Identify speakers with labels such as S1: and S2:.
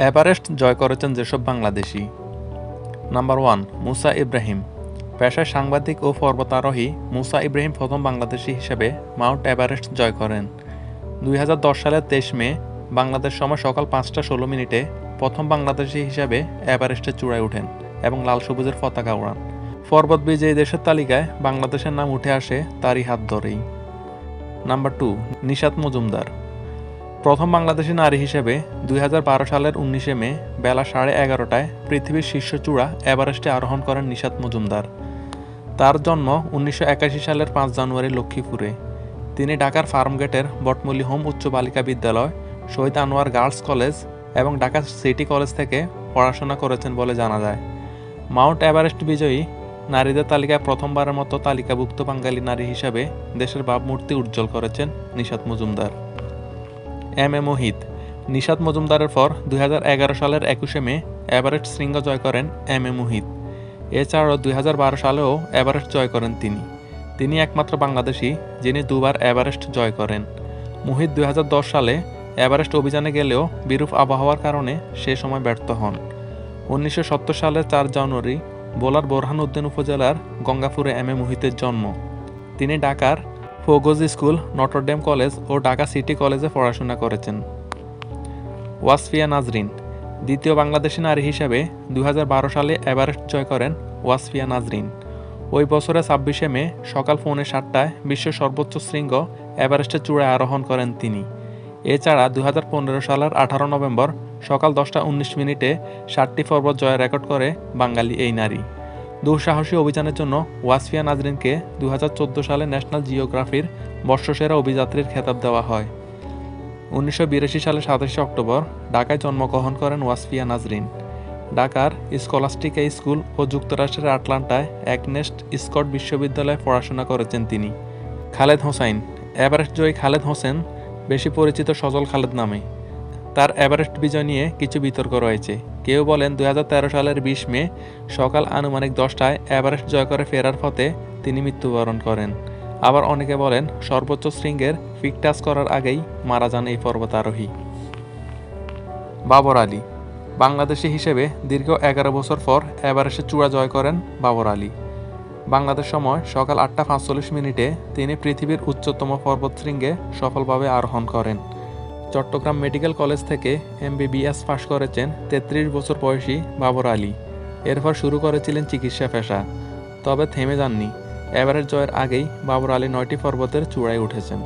S1: Everest জয় করেছেন যেসব Bangladeshi. Number 1, Musa Ibrahim. পেশায় সাংবাদিক ও পর্বতারোহী মুসা ইব্রাহিম প্রথম বাংলাদেশি হিসেবে মাউন্ট এভারেস্ট জয় করেন। 2010 সালের 23 মে বাংলাদেশ সময় সকাল 5:16 প্রথম বাংলাদেশি হিসেবে এভারেস্টের চূড়ায় ওঠেন এবং লাল সবুজের পতাকা ওড়ান। পর্বত বিজয়ী দেশের তালিকায় বাংলাদেশের নাম উঠে আসে তারই হাত ধরেই। নাম্বার 2, নিশাত মজুমদার। প্রথম বাংলাদেশি নারী হিসেবে 2012 সালের 19 মে বেলা 11:30টায় পৃথিবীর শীর্ষ চূড়া এভারেস্টে আরোহণ করেন নিশাত মজুমদার। তার জন্ম 1981 সালের 5 জানুয়ারি লক্ষ্মীপুরে। তিনি ঢাকার ফার্মগেটের বটমূলী হোম উচ্চ বালিকা বিদ্যালয়, শহীদ আনোয়ার গার্লস কলেজ এবং ঢাকা সিটি কলেজ থেকে পড়াশোনা করেছেন বলে জানা যায়। মাউন্ট এভারেস্ট বিজয়ী নারীদের তালিকায় প্রথমবারের মতো তালিকাভুক্ত বাঙালি নারী হিসাবে দেশের ভাবমূর্তি উজ্জ্বল করেছেন নিশাত মজুমদার। এম এ মোহিত। নিশাত মজুমদারের পর 2011 সালের 21 মে এভারেস্ট শৃঙ্গ জয় করেন এম এ মোহিত। এছাড়াও 2012 সালেও এভারেস্ট জয় করেন তিনি একমাত্র বাংলাদেশি যিনি দুবার এভারেস্ট জয় করেন। মোহিত 2010 সালে এভারেস্ট অভিযানে গেলেও বিরূপ আবহাওয়ার কারণে সে সময় ব্যর্থ হন। 1970 সালের 4 জানুয়ারি ভোলার বোরহানউদ্দিন উপজেলার গঙ্গাপুরে এম এ মোহিতের জন্ম। তিনি ঢাকার ফোগোজ স্কুল, নটরডেম কলেজ ও ঢাকা সিটি কলেজে পড়াশোনা করেছেন। ওয়াসফিয়া নাজরিন। দ্বিতীয় বাংলাদেশি নারী হিসেবে 2012 সালে এভারেস্ট জয় করেন ওয়াসফিয়া নাজরিন। ওই বছরের 26 মে সকাল 7:45টায় বিশ্বের সর্বোচ্চ শৃঙ্গ এভারেস্টের চূড়ায় আরোহণ করেন তিনি। এছাড়া 2015 সালের 18 নভেম্বর সকাল 10:19 7টি পর্বত জয়ের রেকর্ড করে বাঙালি এই নারী। দুঃসাহসী অভিযানের জন্য ওয়াসফিয়া নাজরিনকে 2014 সালে ন্যাশনাল জিওগ্রাফির বর্ষসেরা অভিযাত্রীর খেতাব দেওয়া হয়। 1982 সালের 27 অক্টোবর ঢাকায় জন্মগ্রহণ করেন ওয়াসফিয়া নাজরিন। ঢাকার স্কলাস্টিকা স্কুল ও যুক্তরাষ্ট্রের আটলান্টায় অ্যাগনেস স্কট বিশ্ববিদ্যালয়ে পড়াশোনা করেছেন তিনি। খালেদ হোসাইন। এভারেস্ট জয়ী খালেদ হোসেন বেশি পরিচিত সজল খালেদ নামে। তার এভারেস্ট বিজয় নিয়ে কিছু বিতর্ক রয়েছে। কেউ বলেন 2013 সালের 20 মে সকাল আনুমানিক 10টায় এভারেস্ট জয় করে ফেরার পথে তিনি মৃত্যুবরণ করেন। আবার অনেকে বলেন সর্বোচ্চ শৃঙ্গের পিক টাচ করার আগেই মারা যান এই পর্বতারোহী। বাবর আলী। বাংলাদেশি হিসেবে দীর্ঘ 11 বছর পর এভারেস্টের চূড়া জয় করেন বাবর আলী। বাংলাদেশ সময় সকাল 8:45 তিনি পৃথিবীর উচ্চতম পর্বতশৃঙ্গে সফলভাবে আরোহণ করেন। চট্টগ্রাম মেডিকেল কলেজ থেকে MBBS পাশ করেছেন 33 বছর বয়সী বাবর আলী। এরপর শুরু করেছিলেন চিকিৎসা পেশা, তবে থেমে যাননি। এভারেস্ট জয়ের আগেই বাবর আলী 9টি পর্বতের চূড়ায় উঠেছেন।